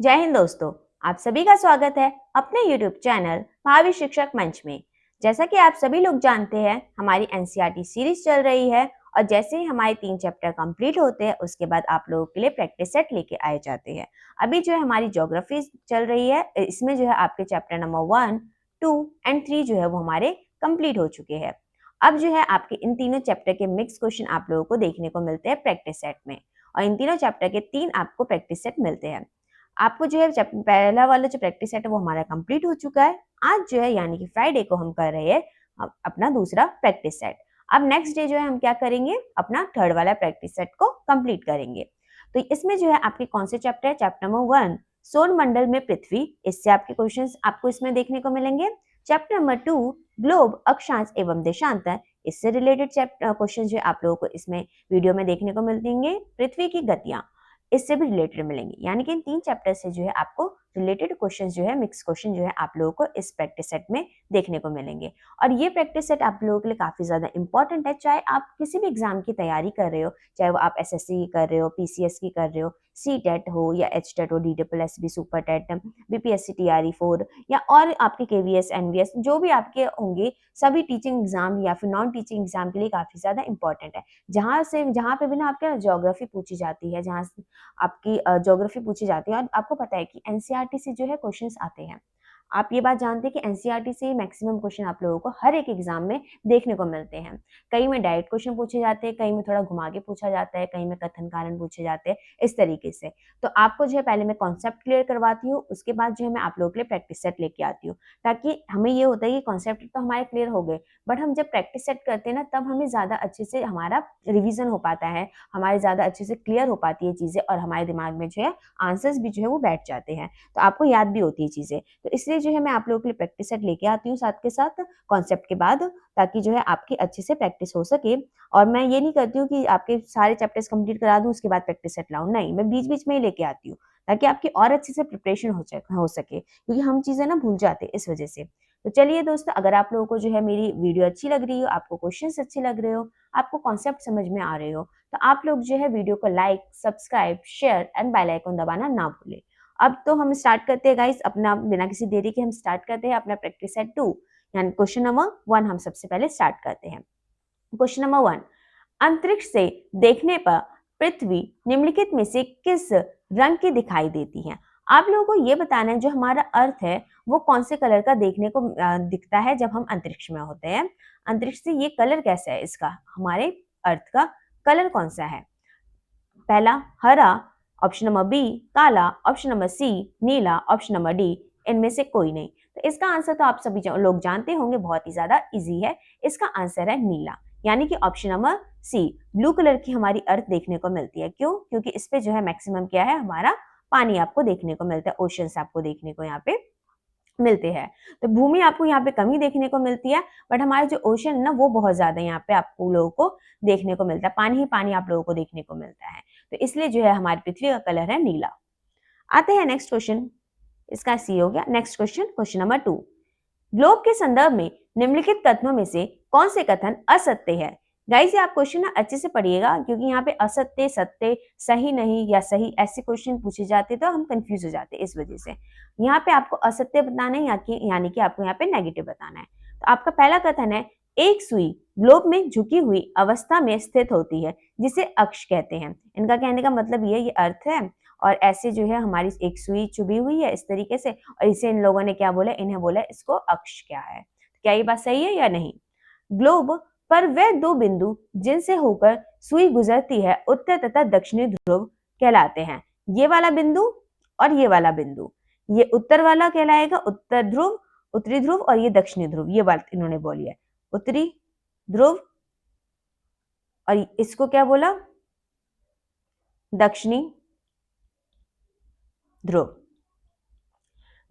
जय हिंद दोस्तों, आप सभी का स्वागत है अपने YouTube चैनल भावी शिक्षक मंच में। जैसा कि आप सभी लोग जानते हैं, हमारी एनसीईआरटी सीरीज चल रही है और जैसे ही हमारे 3 चैप्टर कंप्लीट होते हैं उसके बाद आप लोगों के लिए प्रैक्टिस सेट लेके आए जाते हैं। अभी जो है हमारी ज्योग्राफी चल रही है, इसमें जो है आपके चैप्टर नंबर 1, 2 एंड 3 जो है वो हमारे कंप्लीट हो चुके हैं। अब जो है आपके इन तीनों चैप्टर के मिक्स क्वेश्चन आप लोगों को देखने को मिलते हैं प्रैक्टिस सेट में, और इन तीनों चैप्टर के 3 आपको प्रैक्टिस सेट मिलते हैं। आपको जो है पहला वाला जो प्रैक्टिस सेट है वो हमारा कंप्लीट हो चुका है। आज जो है यानी कि फ्राइडे को हम कर रहे हैं अपना दूसरा प्रैक्टिस सेट। अब नेक्स्ट डे जो है हम क्या करेंगे, अपना थर्ड वाला प्रैक्टिस सेट को कंप्लीट करेंगे। तो इसमें जो है आपके कौन से चैप्टर है, चैप्टर नंबर 1 सौर मंडल में पृथ्वी, इससे आपके क्वेश्चंस आपको इसमें देखने को मिलेंगे। चैप्टर नंबर 2 ग्लोब, अक्षांश एवं देशांतर, इससे रिलेटेड क्वेश्चन जो आप लोगों को इसमें वीडियो में देखने को मिलेंगे। पृथ्वी की गतियां, इससे भी रिलेटेड मिलेंगे। यानी कि इन 3 चैप्टर से जो है आपको रिलेटेड क्वेश्चन जो है, मिक्स क्वेश्चन जो है आप लोगों को इस प्रैक्टिस सेट में देखने को मिलेंगे। और ये प्रैक्टिस सेट आप लोगों के लिए काफी ज्यादा इंपॉर्टेंट है, चाहे आप किसी भी एग्जाम की तैयारी कर रहे हो, चाहे वो आप एसएससी की कर रहे हो, पीसीएस की कर रहे हो, सीटेट हो या एचटेट हो, DSSB super TET, BPSC TRE 4 या और आपके केवीएस एनवीएस जो भी आपके होंगे, सभी टीचिंग एग्जाम या फिर नॉन टीचिंग एग्जाम के लिए काफी ज्यादा इंपॉर्टेंट है। जहाँ पे भी ना आपके ज्योग्राफी पूछी जाती है, जहाँ आपकी ज्योग्राफी पूछी जाती है, और आपको पता है कि एनसीईआरटी से जो है क्वेश्चंस आते हैं। आप ये बात जानते हैं कि एनसीईआरटी से मैक्सिमम क्वेश्चन आप लोगों को हर एक एग्जाम में देखने को मिलते हैं। कई में डायरेक्ट क्वेश्चन पूछे जाते हैं, कई में थोड़ा घुमा के पूछा जाता है, कई में कथन कारण पूछे जाते हैं, इस तरीके से। तो आपको जो है पहले मैं कॉन्सेप्ट क्लियर करवाती हूँ, उसके बाद जो है मैं आप लोगों के लिए प्रैक्टिस सेट लेके आती हूँ, ताकि हमें ये होता है कि कॉन्सेप्ट तो हमारे क्लियर हो गए, बट हम जब प्रैक्टिस सेट करते हैं ना, तब हमें ज्यादा अच्छे से हमारा रिविजन हो पाता है, हमारे ज्यादा अच्छे से क्लियर हो पाती है चीजें, और हमारे दिमाग में जो है आंसर्स भी जो है वो बैठ जाते हैं, तो आपको याद भी होती है चीजें। तो इसलिए जो है मैं आप लोगों के लिए प्रैक्टिस सेट लेके आती हूँ साथ के साथ कॉन्सेप्ट के बाद, ताकि जो है आपकी अच्छे से प्रैक्टिस हो सके। और मैं ये नहीं करती हूँ कि आपके सारे चैप्टर्स कंप्लीट करा दूं उसके बाद प्रैक्टिस सेट लाऊं, नहीं, मैं बीच बीच में ही लेके आती हूँ, ताकि आपकी और अच्छे से प्रिपरेशन हो सके, क्योंकि हम चीजें ना भूल जाते हैं इस वजह से। तो चलिए दोस्तों, अगर आप लोगों को जो है मेरी वीडियो अच्छी लग रही हो, आपको क्वेश्चंस अच्छे लग रहे हो, आपको कॉन्सेप्ट समझ में आ रहे हो, तो आप लोग जो है वीडियो को like, subscribe, share and bell icon दबाना ना भूलें। अब तो हम स्टार्ट करते हैं गाइस, अपना बिना किसी देरी के हम स्टार्ट करते हैं अपना प्रैक्टिस सेट 2, यानी क्वेश्चन नंबर 1 हम सबसे पहले स्टार्ट करते हैं। क्वेश्चन नंबर 1, अंतरिक्ष से देखने पर पृथ्वी निम्नलिखित में से किस रंग की दिखाई देती है? आप लोगों को ये बताना है जो हमारा अर्थ है वो कौन से कलर का देखने को दिखता है जब हम अंतरिक्ष में होते हैं। अंतरिक्ष से ये कलर कैसा है, इसका हमारे अर्थ का कलर कौन सा है? पहला हरा, ऑप्शन नंबर बी काला, ऑप्शन नंबर सी नीला, ऑप्शन नंबर डी इनमें से कोई नहीं। तो इसका आंसर तो आप सभी लोग जानते होंगे, बहुत ही ज्यादा इजी है। इसका आंसर है नीला, यानी कि option number C, blue colour की हमारी अर्थ देखने को मिलती है। क्यों? क्योंकि इस पे जो है मैक्सिमम क्या है, हमारा पानी आपको देखने को मिलता है, ओशंस आपको देखने को यहाँ पे मिलते हैं। तो भूमि आपको यहाँ पे कमी देखने को मिलती है, बट हमारे जो ओशन है ना वो बहुत ज्यादा यहाँ पे आपको लोगों को देखने को मिलता है, पानी ही पानी आप लोगों को देखने को मिलता है। तो इसलिए जो है हमारी पृथ्वी का कलर है नीला। आते हैं नेक्स्ट क्वेश्चन, इसका सी हो गया। Next question, question number 2, globe के संदर्भ में निम्नलिखित कथनों में से कौन से कथन असत्य है? गाइस ये आप क्वेश्चन ना अच्छे से पढ़िएगा, क्योंकि यहाँ पे असत्य, सत्य, सही नहीं या सही ऐसे क्वेश्चन पूछे जाते तो हम कंफ्यूज हो जाते, इस वजह से यहाँ पे आपको असत्य बताना है, यानी कि आपको यहाँ पे नेगेटिव बताना है। तो आपका पहला कथन है, एक सुई ग्लोब में झुकी हुई अवस्था में स्थित होती है जिसे अक्ष कहते हैं। इनका कहने का मतलब ये अर्थ है, और ऐसे जो है हमारी एक सुई चुभी हुई है इस तरीके से, और इसे इन लोगों ने क्या बोला, इन्हें बोला इसको अक्ष क्या है। क्या ये बात सही है या नहीं? ग्लोब पर वे दो बिंदु जिनसे होकर सुई गुजरती है उत्तर तथा दक्षिणी ध्रुव कहलाते हैं। ये वाला बिंदु और ये वाला बिंदु, ये उत्तर वाला कहलाएगा उत्तर ध्रुव, उत्तरी ध्रुव, और ये दक्षिणी ध्रुव। ये बात इन्होंने बोली है, उत्तरी ध्रुव, और इसको क्या बोला, दक्षिणी ध्रुव।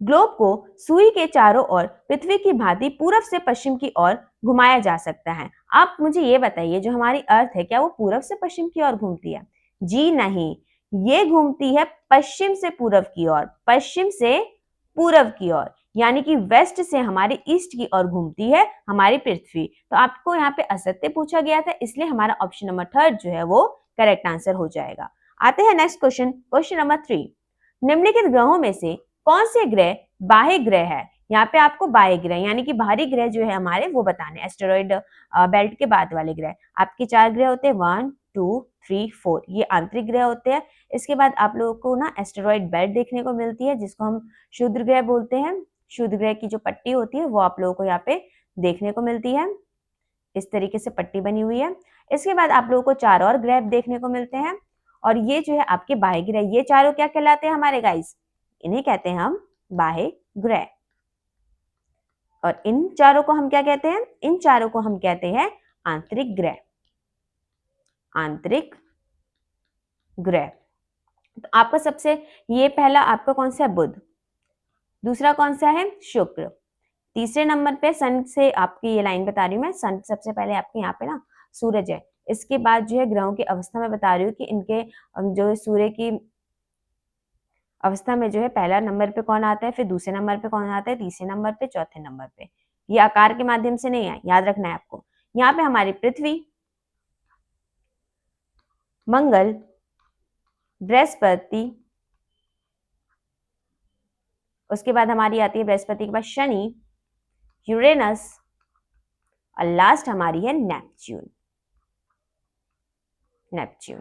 ग्लोब को सुई के चारों ओर पृथ्वी की भांति पूरब से पश्चिम की ओर घुमाया जा सकता है। आप मुझे ये बताइए, जो हमारी अर्थ है क्या वो पूरब से पश्चिम की ओर घूमती है? जी नहीं, ये घूमती है पश्चिम से पूरब की ओर, पश्चिम से पूरब की ओर, यानी कि वेस्ट से हमारे ईस्ट की ओर घूमती है हमारी पृथ्वी। तो आपको यहाँ पे असत्य पूछा गया था, इसलिए हमारा ऑप्शन नंबर 3 जो है वो करेक्ट आंसर हो जाएगा। आते हैं नेक्स्ट क्वेश्चन, क्वेश्चन नंबर 3, निम्नलिखित ग्रहों में से कौन से ग्रह बाह्य ग्रह है? यहाँ पे आपको बाह्य ग्रह यानी कि बाहरी ग्रह जो है हमारे वो बताने, एस्टेरॉइड बेल्ट के बाद वाले ग्रह। आपके 4 ग्रह होते हैं, 1 2 3 4, ये आंतरिक ग्रह होते हैं। इसके बाद आप लोगों को ना एस्टेरॉइड बेल्ट देखने को मिलती है जिसको हम क्षुद्र ग्रह बोलते हैं। क्षुद्र ग्रह की जो पट्टी होती है वो आप लोगों को यहाँ पे देखने को मिलती है, इस तरीके से पट्टी बनी हुई है। इसके बाद आप लोगों को 4 और ग्रह देखने को मिलते हैं और ये जो है आपके बाह्य ग्रह, ये चारों क्या कहलाते हैं हमारे गाइस? इन्हें कहते हैं हम बाह्य ग्रह। और इन चारों को हम क्या कहते हैं? इन चारों को हम कहते हैं आंतरिक ग्रह। आंतरिक ग्रह। तो आपका सबसे ये पहला आपका कौन सा है? बुध। दूसरा कौन सा है? शुक्र। तीसरे नंबर पे सन से आपकी ये लाइन बता रही हूँ मैं, सन सबसे पहले आपके यहाँ पे ना सूरज है। इसके बाद जो है ग्रहों की अवस्था में बता रही हूँ कि इनके जो सूर्य की अवस्था में जो है पहला नंबर पे कौन आता है, फिर दूसरे नंबर पे कौन आता है, तीसरे नंबर पे, चौथे नंबर पे। ये आकार के माध्यम से नहीं है, याद रखना है आपको। यहाँ पे हमारी पृथ्वी, मंगल, बृहस्पति, उसके बाद हमारी आती है बृहस्पति के बाद शनि, यूरेनस और लास्ट हमारी है नेपच्यून। नेपच्यून।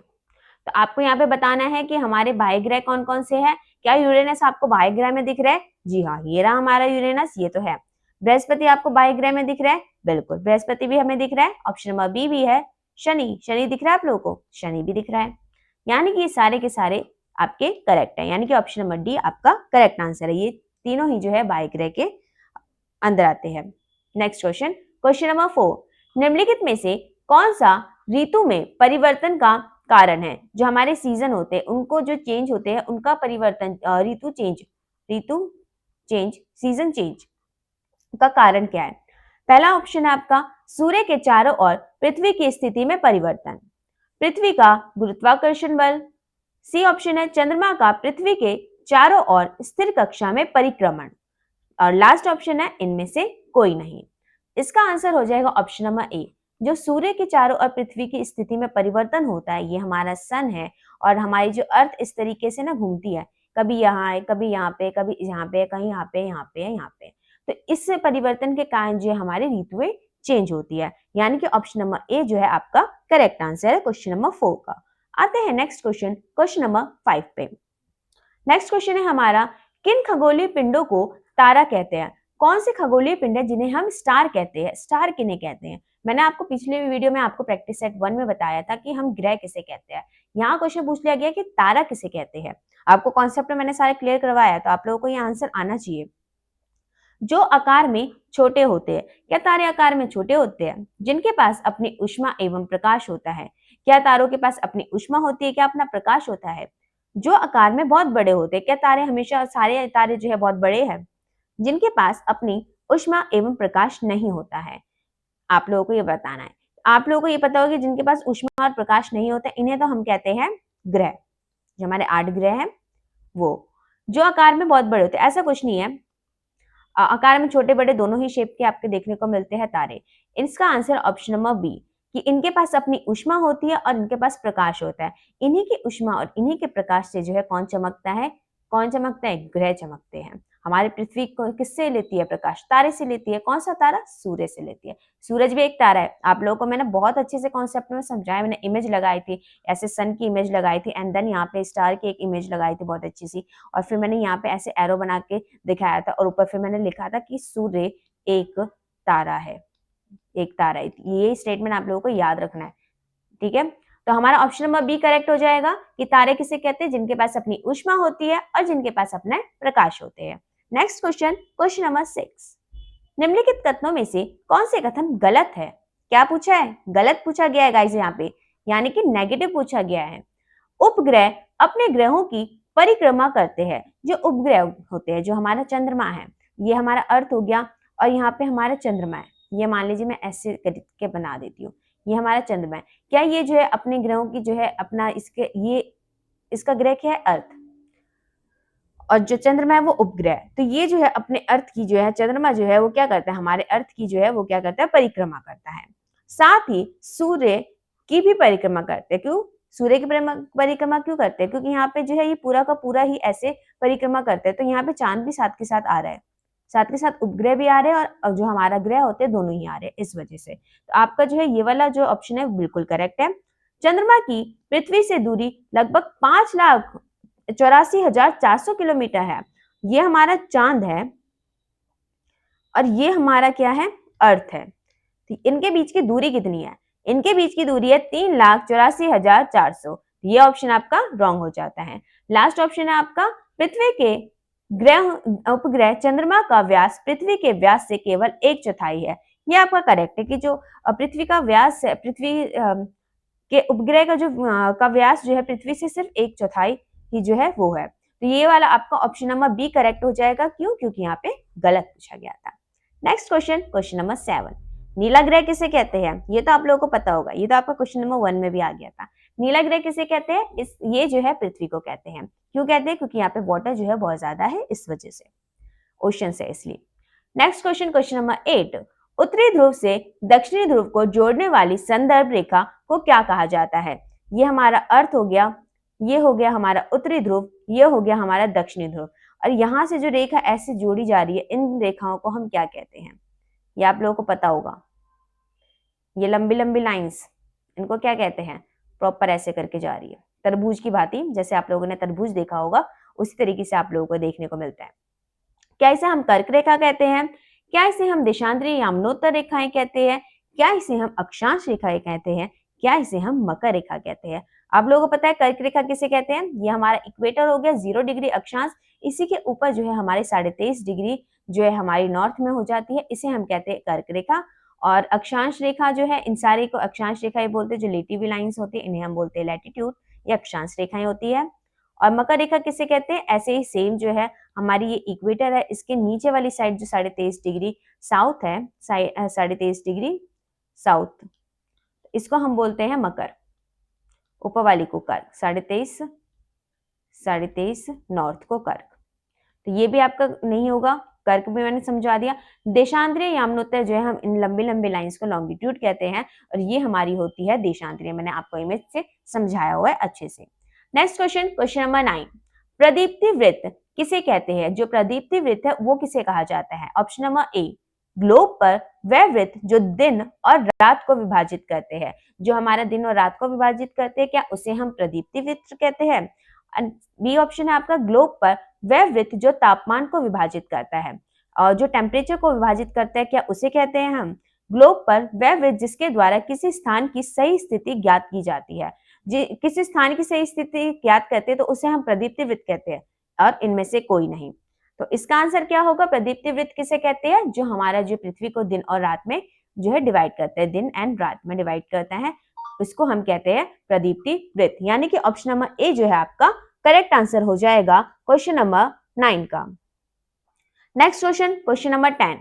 तो आपको यहाँ पे बताना है कि हमारे बाह्य ग्रह कौन कौन से हैं। क्या यूरेनस आपको बाह्य ग्रह में दिख रहा है? जी हाँ, ये रहा हमारा यूरेनस, ये तो है। बृहस्पति आपको बाह्य ग्रह में दिख रहा है? बिल्कुल, बृहस्पति भी हमें दिख रहा है। ऑप्शन नंबर बी भी है। शनि, शनि दिख रहा है आप लोगों को? शनि भी दिख रहा है। यानी कि ये सारे के सारे आपके करेक्ट है, यानी कि ऑप्शन नंबर डी आपका करेक्ट आंसर है। ये तीनों ही जो है बाह्य ग्रह के अंदर आते हैं। नेक्स्ट क्वेश्चन, क्वेश्चन नंबर 4, निम्नलिखित में से कौन सा ऋतु में परिवर्तन का कारण है? जो हमारे सीजन होते हैं उनको जो चेंज होते हैं उनका परिवर्तन, ऋतु चेंज, सीजन चेंज का कारण क्या है? पहला ऑप्शन है आपका सूर्य के चारों ओर पृथ्वी की स्थिति में परिवर्तन, पृथ्वी का गुरुत्वाकर्षण बल। सी ऑप्शन है चंद्रमा का पृथ्वी के चारों ओर स्थिर कक्षा में परिक्रमण। और लास्ट ऑप्शन है इनमें से कोई नहीं। इसका आंसर हो जाएगा ऑप्शन नंबर ए। जो सूर्य के चारों ओर पृथ्वी की स्थिति में परिवर्तन होता है ये हमारा सन है, और हमारी जो अर्थ इस तरीके से ना घूमती है, कभी यहाँ है, कभी यहाँ पे, कभी यहाँ पे, कहीं यहाँ पे, यहाँ पे, यहाँ पे। तो इस परिवर्तन के कारण जो हमारी ऋतुएं चेंज होती है, यानी कि ऑप्शन नंबर ए जो है आपका करेक्ट आंसर है क्वेश्चन नंबर 4 का। आते हैं नेक्स्ट क्वेश्चन, क्वेश्चन नंबर 5 पे। नेक्स्ट क्वेश्चन है हमारा, किन खगोलीय पिंडों को तारा कहते हैं? कौन से खगोलीय पिंड है जिन्हें हम स्टार कहते हैं? स्टार किन्हें कहते हैं? मैंने आपको पिछले वीडियो में आपको प्रैक्टिस सेट 1 में बताया था कि हम ग्रह किसे कहते हैं। यहाँ क्वेश्चन पूछ लिया गया कि तारा किसे कहते हैं। आपको कॉन्सेप्ट मैंने सारे क्लियर करवाया, तो आप लोगों को ये आंसर आना चाहिए। जो आकार में छोटे होते हैं। क्या तारे आकार में छोटे होते हैं? जिनके पास अपनी ऊष्मा एवं प्रकाश होता है। क्या तारों के पास अपनी ऊष्मा होती है? क्या अपना प्रकाश होता है? जो आकार में बहुत बड़े होते हैं। क्या तारे हमेशा, सारे तारे जो है बहुत बड़े हैं? जिनके पास अपनी ऊष्मा एवं प्रकाश नहीं होता है। आप लोगों को ये बताना है। आप लोगों को ये पता होगा कि जिनके पास ऊष्मा और प्रकाश नहीं होता, इन्हें तो हम कहते हैं ग्रह। जो हमारे 8 ग्रह हैं वो जो आकार में बहुत बड़े होते हैं, ऐसा कुछ नहीं है, आकार में छोटे बड़े दोनों ही शेप के आपके देखने को मिलते हैं तारे। इसका आंसर ऑप्शन नंबर बी, कि इनके पास अपनी ऊष्मा होती है और इनके पास प्रकाश होता है। इन्हीं की ऊष्मा और इन्हीं के प्रकाश से जो है कौन चमकता है? कौन चमकता है? ग्रह चमकते हैं। हमारी पृथ्वी को किससे लेती है प्रकाश? तारे से लेती है। कौन सा तारा? सूर्य से लेती है। सूरज भी एक तारा है। आप लोगों को मैंने बहुत अच्छे से कॉन्सेप्ट में समझाया, मैंने इमेज लगाई थी, ऐसे सन की इमेज लगाई थी, एंड देन यहाँ पे स्टार की एक इमेज लगाई थी बहुत अच्छी सी, और फिर मैंने यहाँ पे ऐसे एरो बना के दिखाया था, और ऊपर फिर मैंने लिखा था कि सूर्य एक तारा है, एक तारा है। ये स्टेटमेंट आप लोगों को याद रखना है, ठीक है। तो हमारा ऑप्शन नंबर बी करेक्ट हो जाएगा कि तारे किसे कहते हैं? जिनके पास अपनी ऊष्मा होती है और जिनके पास अपने प्रकाश होते हैं। नेक्स्ट क्वेश्चन, क्वेश्चन नंबर 6, निम्नलिखित कथनों में से कौन से कथन गलत है? क्या पूछा है? गलत पूछा गया है गाइस यहाँ पे, यानी कि नेगेटिव पूछा गया है। उपग्रह अपने ग्रहों की परिक्रमा करते हैं। जो उपग्रह होते हैं, जो हमारा चंद्रमा है, ये हमारा अर्थ हो गया, और यहाँ पे हमारा चंद्रमा है। ये मान लीजिए मैं ऐसे करके बना देती हूँ, ये हमारा चंद्रमा है। क्या ये जो है अपने ग्रहों की जो है अपना इसके, ये इसका ग्रह क्या है? अर्थ, और जो चंद्रमा है वो उपग्रह। तो ये जो है अपने अर्थ की जो है, चंद्रमा जो है वो क्या करता है? हमारे अर्थ की जो है वो क्या करता है? परिक्रमा करता है। साथ ही सूर्य की भी परिक्रमा करते हैं। क्यों? सूर्य की परिक्रमा क्यों करते हैं? क्योंकि यहाँ पे जो है ये पूरा का पूरा ही ऐसे परिक्रमा करते हैं, तो यहाँ पे चांद भी साथ के साथ आ रहा है, साथ के साथ उपग्रह भी आ रहे हैं और जो हमारा ग्रह होते हैं दोनों ही आ रहे हैं, इस वजह से। तो आपका जो है ये वाला जो ऑप्शन है बिल्कुल करेक्ट है। चंद्रमा की पृथ्वी से दूरी लगभग 5,84,400 किलोमीटर है। ये हमारा चांद है और ये हमारा क्या है, अर्थ है। इनके बीच की दूरी कितनी है? इनके बीच की दूरी है 3,84,400। ये ऑप्शन आपका रॉन्ग हो जाता है। लास्ट ऑप्शन है आपका, पृथ्वी के ग्रह उपग्रह चंद्रमा का व्यास पृथ्वी के व्यास से केवल 1/4 है। ये आपका करेक्ट है कि जो पृथ्वी का व्यास है, पृथ्वी के उपग्रह का जो का व्यास जो है पृथ्वी से सिर्फ 1/4 ही जो है वो है। तो ये वाला आपका ऑप्शन नंबर बी करेक्ट हो जाएगा। क्यों? क्योंकि यहाँ पे गलत पूछा गया था। नेक्स्ट क्वेश्चन, क्वेश्चन नंबर 7, नीला ग्रह किसे कहते हैं? ये तो आप लोगों को पता होगा, ये तो आपका क्वेश्चन नंबर 1 में भी आ गया था। नीला ग्रह किसे कहते हैं? ये जो है पृथ्वी को कहते हैं। क्यों कहते हैं? क्योंकि यहाँ पे वाटर जो है बहुत ज्यादा है, इस वजह से, ओशन से, इसलिए। नेक्स्ट क्वेश्चन, क्वेश्चन नंबर 8, उत्तरी ध्रुव से दक्षिणी ध्रुव को जोड़ने वाली संदर्भ रेखा को क्या कहा जाता है? ये हमारा अर्थ हो गया, ये हो गया हमारा उत्तरी ध्रुव, ये हो गया हमारा दक्षिणी ध्रुव, और यहाँ से जो रेखा ऐसे जोड़ी जा रही है, इन रेखाओं को हम क्या कहते हैं? ये आप लोगों को पता होगा। ये लंबी लंबी लाइंस, इनको क्या कहते हैं? प्रॉपर ऐसे करके जा रही है, तरबूज की भांति, जैसे आप लोगों ने तरबूज देखा होगा उसी तरीके से आप लोगों को देखने को मिलता है। क्या इसे हम कर्क रेखा कहते हैं? क्या इसे हम देशांतरी यामनोत्तर रेखाएं कहते हैं? क्या इसे हम अक्षांश रेखाएं कहते हैं? क्या इसे हम मकर रेखा कहते हैं? आप लोगों को पता है कर्क रेखा किसे कहते हैं? ये हमारा इक्वेटर हो गया, 0 डिग्री अक्षांश, इसी के ऊपर जो है हमारे 23.5 डिग्री जो है हमारी नॉर्थ में हो जाती है, इसे हम कहते हैं कर्क रेखा। और अक्षांश रेखा जो है, इन सारे को अक्षांश रेखाएं बोलते हैं। जो लेटिव लाइंस होती है इन्हें हम बोलते हैं लैटिट्यूड, ये अक्षांश रेखाएं होती है। और मकर रेखा किसे कहते हैं? ऐसे ही सेम जो है हमारी ये इक्वेटर है, इसके नीचे वाली साइड जो 23.5 डिग्री साउथ है, 23.5 डिग्री साउथ, इसको हम बोलते हैं मकर। ऊपर वाली को कर्क, 23.5 नॉर्थ को कर्क। तो ये भी आपका नहीं होगा, कर्क भी मैंने समझा दिया। देशांतरीय यामनोत्तर जो है हम इन लंबी लंबी लाइंस को लॉन्गिट्यूड कहते हैं, और ये हमारी होती है देशांतरीय। मैंने आपको इमेज से समझाया हुआ है अच्छे से। नेक्स्ट क्वेश्चन, क्वेश्चन नंबर 9, प्रदीप्ति वृत्त किसे कहते हैं? जो प्रदीप्ति वृत्त है वो किसे कहा जाता है? ऑप्शन नंबर ए, ग्लोब पर वह वृत्त जो दिन और रात को विभाजित करते हैं। जो हमारा दिन और रात को विभाजित करते हैं, क्या उसे हम प्रदीप्ति वृत्त कहते हैं? बी ऑप्शन है आपका, ग्लोब पर वह वृत्त जो तापमान को विभाजित करता है, और जो टेम्परेचर को विभाजित करता है, क्या उसे कहते हैं हम? ग्लोब पर वह वृत्त जिसके द्वारा किसी स्थान की सही स्थिति ज्ञात की जाती है। किसी स्थान की सही स्थिति ज्ञात करते हैं तो उसे हम प्रदीप्ति वृत्त कहते हैं, और इनमें से कोई नहीं। तो इसका आंसर क्या होगा? प्रदीप्ति वृत्त किसे कहते हैं? जो हमारा जो पृथ्वी को दिन और रात में जो है डिवाइड करते हैं, दिन एंड रात में डिवाइड करता है, इसको हम कहते हैं प्रदीप्ति वृत्त। यानी कि ऑप्शन नंबर ए जो है आपका करेक्ट आंसर हो जाएगा क्वेश्चन नंबर 9 का। नेक्स्ट क्वेश्चन, क्वेश्चन नंबर 10,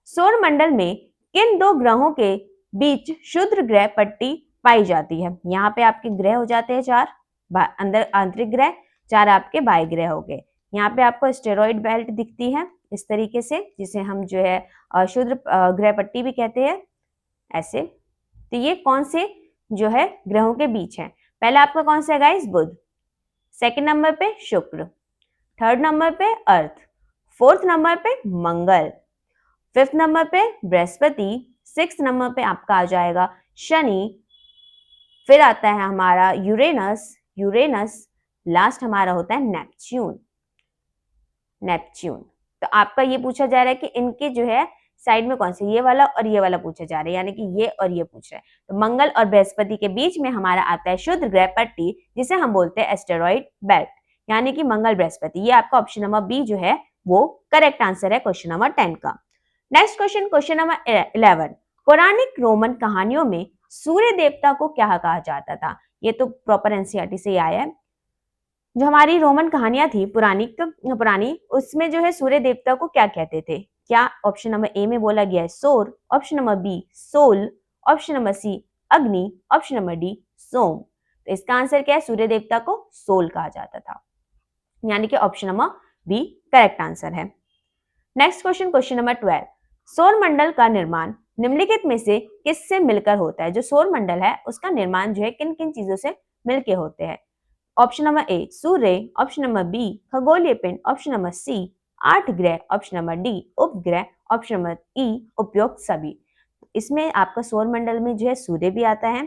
सौर मंडल में किन 2 ग्रहों के बीच क्षुद्र ग्रह पट्टी पाई जाती है? यहाँ पे आपके ग्रह हो जाते हैं 4, अंदर आंतरिक ग्रह, 4 आपके बाह्य ग्रह हो गए। यहाँ पे आपको एस्टेरॉइड बेल्ट दिखती है इस तरीके से, जिसे हम जो है क्षुद्र ग्रह पट्टी भी कहते हैं ऐसे। तो ये कौन से जो है ग्रहों के बीच है? पहला आपका कौन सा है गाइस? बुध, सेकंड नंबर पे शुक्र, थर्ड नंबर पे अर्थ, फोर्थ नंबर पे मंगल, फिफ्थ नंबर पे बृहस्पति, सिक्स्थ नंबर पे आपका आ जाएगा शनि, फिर आता है हमारा यूरेनस, लास्ट हमारा होता है नेपच्यून। तो आपका ये पूछा जा रहा है कि इनके जो है साइड में कौन से, ये वाला और ये वाला पूछा जा रहा है, यानी कि ये और ये पूछ रहा है। तो मंगल और बृहस्पति के बीच में हमारा आता है क्षुद्र ग्रह पट्टी, जिसे हम बोलते हैं एस्टेरॉइड बेल्ट, यानी कि मंगल बृहस्पति। ये आपका ऑप्शन नंबर बी जो है वो करेक्ट आंसर है क्वेश्चन नंबर 10 का। नेक्स्ट क्वेश्चन, क्वेश्चन नंबर 11, पौराणिक रोमन कहानियों में सूर्य देवता को क्या कहा जाता था? ये तो प्रॉपर एनसीईआरटी से ही आया है। जो हमारी रोमन कहानियां थी पुरानी, उसमें जो है सूर्य देवता को क्या कहते थे? क्या ऑप्शन नंबर ए में बोला गया है सौर, ऑप्शन नंबर बी सोल, ऑप्शन नंबर सी अग्नि, ऑप्शन नंबर डी सोम। तो इसका आंसर क्या है? सूर्य देवता को सोल कहा जाता था, यानी कि option number B correct answer है। नेक्स्ट क्वेश्चन, क्वेश्चन नंबर 12, सौर मंडल का निर्माण निम्नलिखित में से किससे मिलकर होता है? जो सौर मंडल है उसका निर्माण जो है किन किन चीजों से मिलके होते हैं। ऑप्शन नंबर ए सूर्य, ऑप्शन नंबर बी खगोलीय पिंड, ऑप्शन नंबर सी 8 ग्रह, ऑप्शन नंबर डी उपग्रह, ऑप्शन नंबर ई उपयुक्त सभी। इसमें आपका सौर मंडल में जो है सूर्य भी आता है,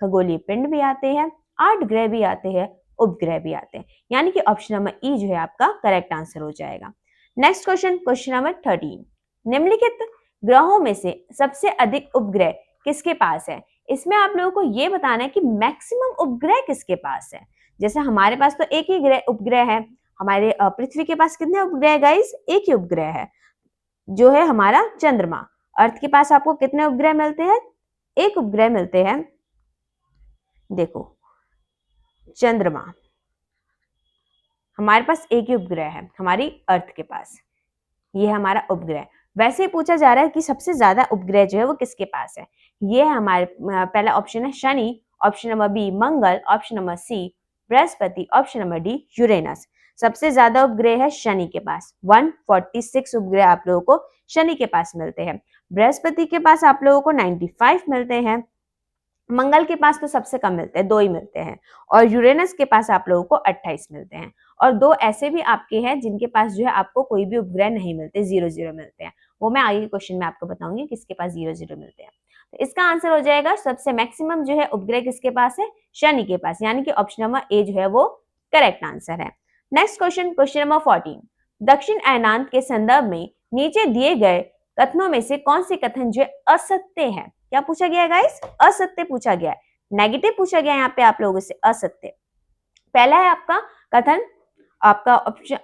खगोलीय पिंड भी आते हैं, 8 ग्रह भी आते हैं, उपग्रह भी आते हैं, यानी कि ऑप्शन नंबर ई जो है आपका करेक्ट आंसर हो जाएगा। नेक्स्ट क्वेश्चन, क्वेश्चन नंबर 13, निम्नलिखित ग्रहों में से सबसे अधिक उपग्रह किसके पास है? इसमें आप लोगों को ये बताना है कि मैक्सिमम उपग्रह किसके पास है। जैसे हमारे पास तो एक ही ग्रह उपग्रह है, हमारे पृथ्वी के पास कितने उपग्रह है गाइस? एक ही उपग्रह है जो है हमारा चंद्रमा। अर्थ के पास आपको कितने उपग्रह मिलते हैं? एक उपग्रह मिलते हैं। देखो चंद्रमा, हमारे पास एक ही उपग्रह है हमारी अर्थ के पास, ये है हमारा उपग्रह। वैसे ही पूछा जा रहा है कि सबसे ज्यादा उपग्रह जो है वो किसके पास है। ये है हमारे पहला ऑप्शन है Shani, option number B Mangal, option number C Brihaspati, option number D Uranus. सबसे ज्यादा उपग्रह है शनि के पास, 146 उपग्रह आप लोगों को शनि के पास मिलते हैं। बृहस्पति के पास आप लोगों को 95 मिलते हैं, मंगल के पास तो सबसे कम मिलते हैं, 2 ही मिलते हैं, और यूरेनस के पास आप लोगों को 28 मिलते हैं। और 2 ऐसे भी आपके हैं जिनके पास जो है आपको कोई भी उपग्रह नहीं मिलते, 0 मिलते हैं। वो मैं आगे के क्वेश्चन में आपको बताऊंगी किसके पास 0 मिलते हैं। तो इसका आंसर हो जाएगा सबसे मैक्सिमम जो है उपग्रह किसके पास है? शनि के पास, यानी कि ऑप्शन नंबर ए जो है वो करेक्ट आंसर है। नेक्स्ट क्वेश्चन, क्वेश्चन नंबर 14, दक्षिण अयनांत के संदर्भ में नीचे दिए गए कथनों में से कौन से कथन जो असत्य है? क्या पूछा गया है गाइस? असत्य पूछा गया है, नेगेटिव पूछा गया है यहाँ पे आप लोगों से, असत्य। पहला है आपका कथन, आपका ऑप्शन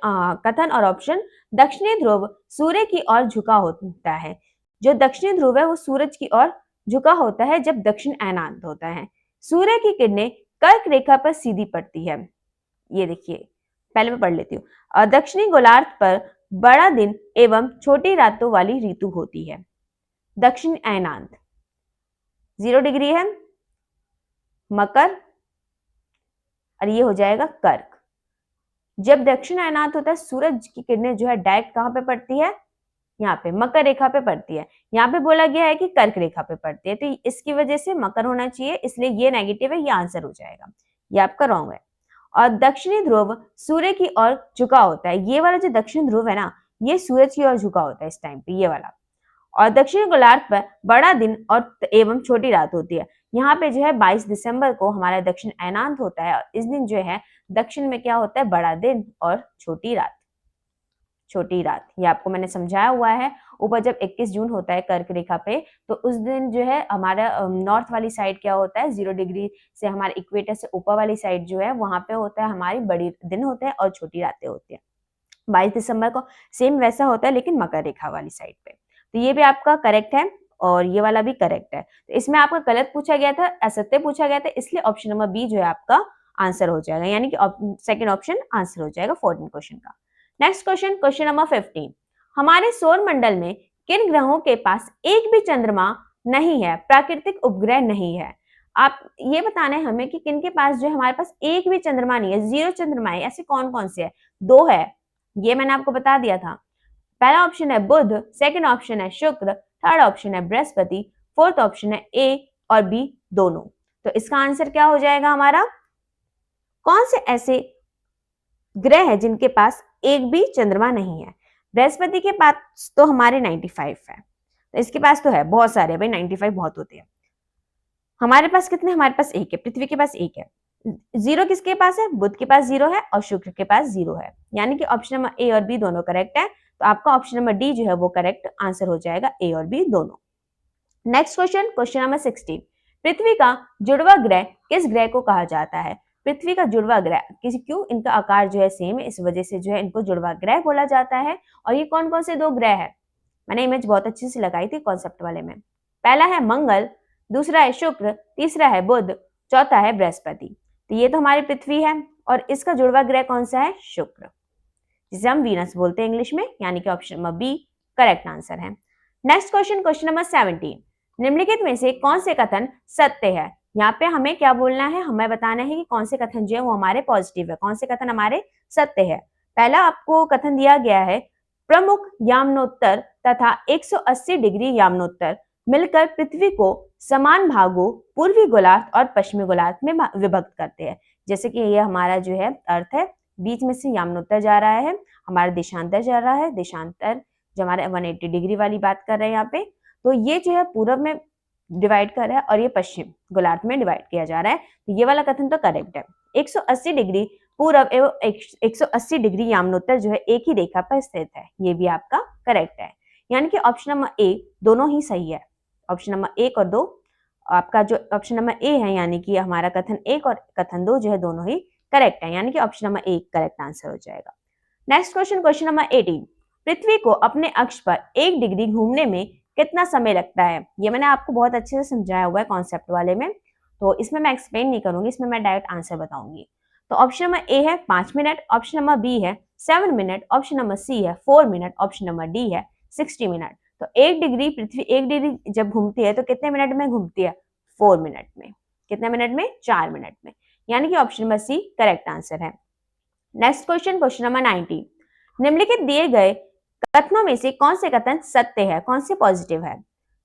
कथन और ऑप्शन, दक्षिणी ध्रुव सूर्य की ओर झुका होता है। जो दक्षिणी ध्रुव है वो सूरज की ओर झुका होता है जब दक्षिण अयनांत होता है। सूर्य की किरणें कर्क रेखा पर सीधी पड़ती है। ये देखिए, पहले मैं पढ़ लेती हूँ। दक्षिणी गोलार्ध पर बड़ा दिन एवं छोटी रातों वाली ऋतु होती है। दक्षिण अयनांत 0 डिग्री है, मकर, और ये हो जाएगा कर्क। जब दक्षिण अयनांत होता है सूरज की किरणें जो है डायरेक्ट कहां पे पड़ती है? यहाँ पे मकर रेखा पे पड़ती है। यहाँ पे बोला गया है कि कर्क रेखा पे पड़ती है, तो इसकी वजह से मकर होना चाहिए, इसलिए ये नेगेटिव है, ये आंसर हो जाएगा, ये आपका रॉन्ग है। और दक्षिणी ध्रुव सूर्य की ओर झुका होता है, ये वाला जो दक्षिण ध्रुव है ना, ये सूरज की ओर झुका होता है इस टाइम पे, ये वाला। और दक्षिण गोलार्ध पर बड़ा दिन और एवं छोटी रात होती है। यहाँ पे जो है 22 दिसंबर को हमारा दक्षिण अयनांत होता है, और इस दिन जो है दक्षिण में क्या होता है? बड़ा दिन और छोटी रात। छोटी रात ये आपको मैंने समझाया हुआ है। ऊपर जब 21 जून होता है कर्क रेखा पे, तो उस दिन जो है हमारा नॉर्थ वाली साइड क्या होता है? 0 डिग्री से हमारे इक्वेटर से ऊपर वाली साइड जो है वहां पे होता है हमारी बड़ी दिन होते हैं और छोटी रातें होती है। 22 दिसंबर को सेम वैसा होता है, लेकिन मकर रेखा वाली साइड पे। तो ये भी आपका करेक्ट है और ये वाला भी करेक्ट है। तो इसमें आपका गलत पूछा गया था, असत्य पूछा गया था, इसलिए ऑप्शन नंबर बी जो है आपका आंसर हो जाएगा, यानी कि सेकंड ऑप्शन आंसर हो जाएगा 14 क्वेश्चन का। नेक्स्ट क्वेश्चन, क्वेश्चन नंबर 15, हमारे सौर मंडल में किन ग्रहों के पास एक भी चंद्रमा नहीं है, प्राकृतिक उपग्रह नहीं है? आप ये बताना है हमें कि किन के पास जो है हमारे पास एक भी चंद्रमा नहीं है, 0 चंद्रमा है। ऐसे कौन कौन से है? 2 है, ये मैंने आपको बता दिया था। पहला ऑप्शन है बुध, सेकंड ऑप्शन है शुक्र, थर्ड ऑप्शन है बृहस्पति, फोर्थ ऑप्शन है ए और बी दोनों। तो इसका आंसर क्या हो जाएगा हमारा? कौन से ऐसे ग्रह है जिनके पास एक भी चंद्रमा नहीं है? बृहस्पति के पास तो हमारे 95 है, तो इसके पास तो है, बहुत सारे भाई, 95 बहुत होते हैं। हमारे पास कितने? हमारे पास एक है, पृथ्वी के पास एक है। 0 किसके पास है? बुध के पास 0 है और शुक्र के पास 0 है, यानी कि ऑप्शन नंबर ए और बी दोनों करेक्ट है। तो आपका ऑप्शन नंबर डी जो है वो करेक्ट आंसर हो जाएगा, ए और बी दोनों। नेक्स्ट क्वेश्चन, क्वेश्चन नंबर 16, पृथ्वी का जुड़वा ग्रह किस ग्रह को कहा जाता है? पृथ्वी का जुड़वा ग्रह क्यों? इनका आकार जो है सेम है, इस वजह से जो है इनको जुड़वा ग्रह बोला जाता है। और ये कौन कौन से 2 ग्रह है? मैंने इमेज बहुत अच्छे से लगाई थी कॉन्सेप्ट वाले में। पहला है मंगल, दूसरा है शुक्र, तीसरा है बुध, चौथा है बृहस्पति। तो ये तो हमारी पृथ्वी है और इसका जुड़वा ग्रह कौन सा है? शुक्र, जिसे हम वीनस बोलते हैं इंग्लिश में, यानी कि option number B correct answer है। नेक्स्ट क्वेश्चन, क्वेश्चन नंबर 17, निम्नलिखित में से कौन से कथन सत्य है? यहाँ पे हमें क्या बोलना है? हमें बताना है कि कौन से कथन जो है वो हमारे पॉजिटिव है, कौन से कथन हमारे सत्य है। पहला आपको कथन दिया गया है, प्रमुख यामनोत्तर तथा 180 डिग्री यामनोत्तर मिलकर पृथ्वी को समान भागों पूर्वी गोलार्ध और पश्चिमी गोलार्ध में विभक्त करते हैं। जैसे कि ये हमारा जो है अर्थ है, बीच में से यमुनोत्तर जा रहा है, हमारा देशांतर जा रहा है, देशांतर जो हमारे 180 डिग्री वाली बात कर रहे हैं यहाँ पे, तो ये जो है पूरब में डिवाइड कर रहा है और ये पश्चिम गोलार्ध में डिवाइड किया जा रहा है। तो ये वाला कथन तो करेक्ट है। 180 डिग्री पूरब एवं 180 डिग्री यमुनोत्तर जो है एक ही रेखा पर स्थित है, ये भी आपका करेक्ट है। यानी कि ऑप्शन नंबर ए दोनों ही सही है। ऑप्शन नंबर 1 और 2 आपका जो ऑप्शन नंबर ए है, यानी कि हमारा कथन 1 और कथन 2 जो है दोनों ही करेक्ट है, यानी कि ऑप्शन नंबर 1 करेक्ट आंसर हो जाएगा। नेक्स्ट क्वेश्चन, क्वेश्चन नंबर 18, पृथ्वी को अपने अक्ष पर 1 डिग्री घूमने में कितना समय लगता है? ये मैंने आपको बहुत अच्छे से समझाया हुआ है कॉन्सेप्ट वाले में, तो इसमें मैं एक्सप्लेन नहीं करूंगी, इसमें मैं डायरेक्ट आंसर बताऊंगी। तो ऑप्शन नंबर ए है 5 मिनट, ऑप्शन नंबर बी है 7 मिनट, ऑप्शन नंबर सी है 4 मिनट, ऑप्शन नंबर डी है 60 मिनट। तो 1 डिग्री पृथ्वी 1 डिग्री जब घूमती है तो कितने मिनट में घूमती है? 4 मिनट में। कितने मिनट में? 4 मिनट में, यानी कि option number C correct answer है। नेक्स्ट क्वेश्चन, क्वेश्चन नंबर 19, निम्नलिखित दिए गए कथनों में से कौन से कथन सत्य है, कौन से पॉजिटिव है?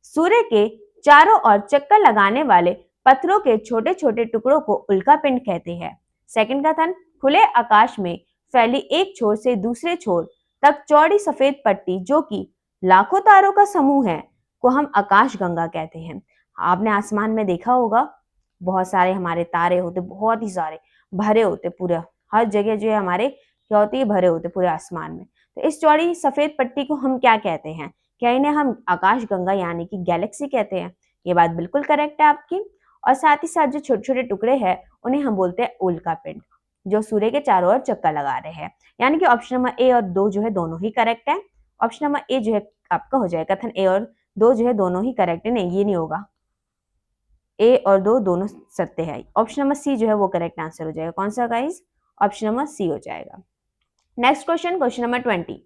सूर्य के चारों ओर चक्कर लगाने वाले पत्थरों के छोटे छोटे टुकड़ों को उल्कापिंड कहते हैं। सेकंड कथन, खुले आकाश में फैली एक छोर से दूसरे छोर तक चौड़ी सफेद पट्टी जो कि लाखों तारों का समूह है को हम आकाशगंगा कहते हैं। आपने आसमान में देखा होगा बहुत सारे हमारे तारे होते, बहुत ही सारे भरे होते, पूरे हर जगह जो है हमारे क्या होती है, भरे होते पूरे आसमान में। तो इस चौड़ी सफेद पट्टी को हम क्या कहते हैं? क्या इन्हें हम आकाशगंगा यानी कि गैलेक्सी कहते हैं? ये बात बिल्कुल करेक्ट है आपकी। और साथ ही साथ जो छोटे छोटे टुकड़े हैं उन्हें हम बोलते हैं उल्कापिंड, जो सूर्य के चारों ओर चक्कर लगा रहे हैं। यानी कि ऑप्शन नंबर ए और 2 जो है दोनों ही करेक्ट है। ऑप्शन नंबर ए जो है आपका हो जाएगा, कथन ए और 2 जो है दोनों ही करेक्ट है, नहीं ये नहीं होगा, ए और 2 दोनों सत्य है। ऑप्शन नंबर सी जो है वो करेक्ट आंसर हो जाएगा। कौन सा गाइस? ऑप्शन नंबर सी हो जाएगा। नेक्स्ट क्वेश्चन, क्वेश्चन नंबर 20,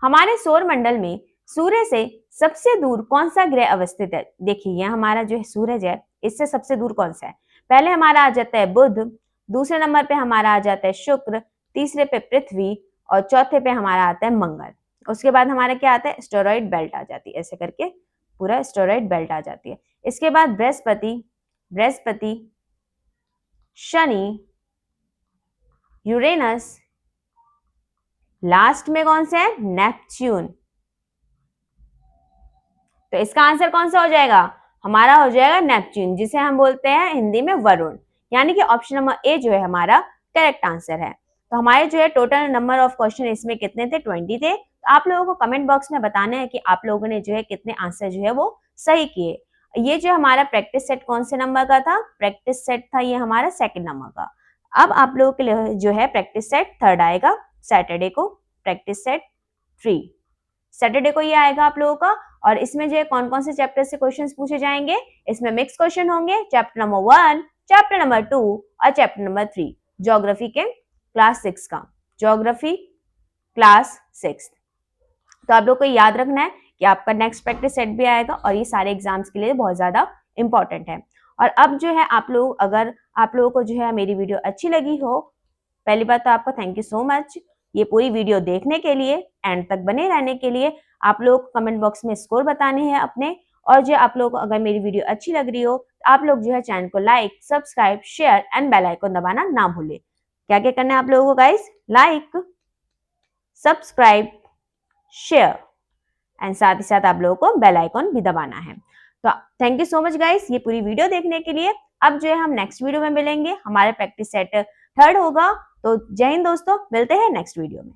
हमारे सौर मंडल में सूर्य से सबसे दूर कौन सा ग्रह अवस्थित है? देखिए ये हमारा जो है सूरज है, इससे सबसे दूर कौन सा है? पहले हमारा आ जाता है बुध, दूसरे नंबर पे हमारा आ जाता है शुक्र, तीसरे पे पृथ्वी और चौथे पे हमारा आता है मंगल। उसके बाद हमारा क्या आता है? एस्टेरॉइड बेल्ट आ जाती है, ऐसे करके पूरा एस्टेरॉइड बेल्ट आ जाती है। इसके बाद बृहस्पति, शनि, यूरेनस, लास्ट में कौन सा है? नेपच्यून। तो इसका आंसर कौन सा हो जाएगा? हमारा हो जाएगा नेपच्यून, जिसे हम बोलते हैं हिंदी में वरुण। यानी कि ऑप्शन नंबर ए जो है हमारा करेक्ट आंसर है। तो हमारे जो है टोटल नंबर ऑफ क्वेश्चन इसमें कितने थे? 20 थे। तो आप लोगों को कमेंट बॉक्स में बताना है कि आप लोगों ने जो है कितने आंसर जो है वो सही किए। ये जो हमारा प्रैक्टिस सेट कौन से नंबर का था? प्रैक्टिस सेट था ये हमारा 2nd नंबर का। अब आप लोगों के लिए जो है प्रैक्टिस सेट 3rd आएगा सैटरडे को, प्रैक्टिस सेट 3 सैटरडे को ये आएगा आप लोगों का। और इसमें जो है कौन कौन से चैप्टर से क्वेश्चंस पूछे जाएंगे? इसमें मिक्स क्वेश्चन होंगे, चैप्टर नंबर 1, चैप्टर नंबर 2 और चैप्टर नंबर 3 ज्योग्राफी के क्लास 6 का, ज्योग्राफी क्लास 6। तो आप लोग को याद रखना है कि आपका नेक्स्ट प्रैक्टिस सेट भी आएगा और ये सारे एग्जाम्स के लिए बहुत ज्यादा इंपॉर्टेंट है। और अब जो है आप लोग, अगर आप लोगों को जो है मेरी वीडियो अच्छी लगी हो, पहली बात तो आपका थैंक यू सो मच ये पूरी वीडियो देखने के लिए, एंड तक बने रहने के लिए। आप लोग को कमेंट बॉक्स में स्कोर बताने हैं अपने। और जो आप लोग को अगर मेरी वीडियो अच्छी लग रही हो तो आप लोग जो है चैनल को like, subscribe, share and bell icon दबाना ना भूलें। क्या क्या करना है आप लोगों को guys? Like, subscribe, share and साथ ही साथ आप लोगों को बेल आइकन भी दबाना है। तो thank you so much guys ये पूरी वीडियो देखने के लिए। अब जो है हम नेक्स्ट वीडियो में मिलेंगे, हमारे प्रैक्टिस सेट 3rd होगा। तो जय हिंद दोस्तों, मिलते हैं नेक्स्ट वीडियो में।